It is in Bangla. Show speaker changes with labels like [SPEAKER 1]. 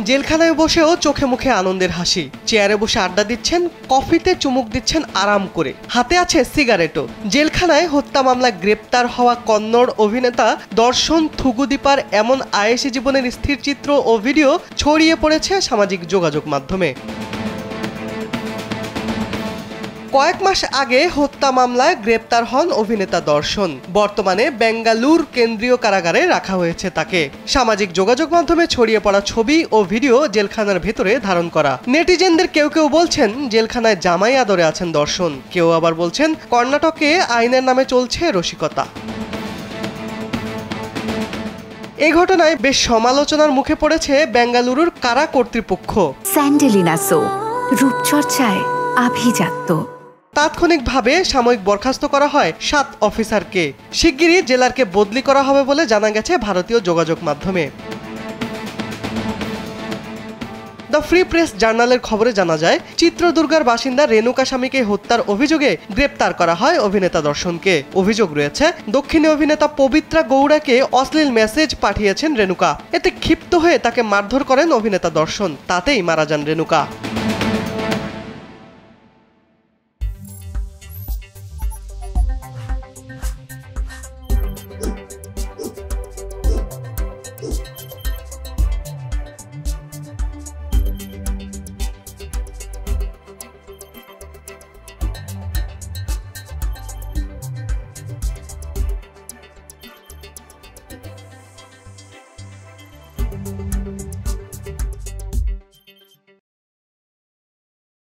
[SPEAKER 1] জেলখানায় বসেও চোখে মুখে আনন্দের হাসি, চেয়ারে বসে আড্ডা দিচ্ছেন, কফিতে চুমুক দিচ্ছেন আরাম করে, হাতে আছে সিগারেটও। জেলখানায় হত্যা মামলায় গ্রেপ্তার হওয়া কন্নড় অভিনেতা দর্শন থুগুদীপার এমন আয়েশি জীবনের স্থির চিত্র ও ভিডিও ছড়িয়ে পড়েছে সামাজিক যোগাযোগ মাধ্যমে। কয়েক মাস আগে হত্যা মামলায় গ্রেপ্তার হন অভিনেতা দর্শন। বর্তমানে বেঙ্গালুর কেন্দ্রীয় কারাগারে রাখা হয়েছে তাকে। সামাজিক যোগাযোগ মাধ্যমে ছড়িয়ে পড়া ছবি ও ভিডিও জেলখানার ভেতরে ধারণ করা। নেটিজেনদের কেউ কেউ বলছেন জেলখানায় জামাই আদরে আছেন দর্শন, কেউ আবার বলছেন কর্ণাটকে আইনের নামে চলছে রসিকতা। এই ঘটনায় বেশ সমালোচনার মুখে পড়েছে বেঙ্গালুরুর কারা কর্তৃপক্ষ।
[SPEAKER 2] স্যান্ডেলিনা সো রূপচর্চায় আভিজাত্য।
[SPEAKER 1] তাৎক্ষণিকভাবে সাময়িক বরখাস্ত করা হয় 7 অফিসারকে। শিগগিরই জেলারকে বদলি করা হবে বলে জানা গেছে ভারতীয় যোগাযোগ মাধ্যমে। দ্য ফ্রি প্রেস জার্নালের খবরে জানা যায়, চিত্রদুর্গার বাসিন্দা রেণুকা স্বামীকে হত্যার অভিযোগে গ্রেপ্তার করা হয় অভিনেতা দর্শনকে। অভিযোগ রয়েছে দক্ষিণী অভিনেতা পবিত্রা গৌড়াকে অশ্লীল মেসেজ পাঠিয়েছেন রেণুকা। এতে ক্ষিপ্ত হয়ে তাকে মারধর করেন অভিনেতা দর্শন, তাতেই মারা যান রেণুকা।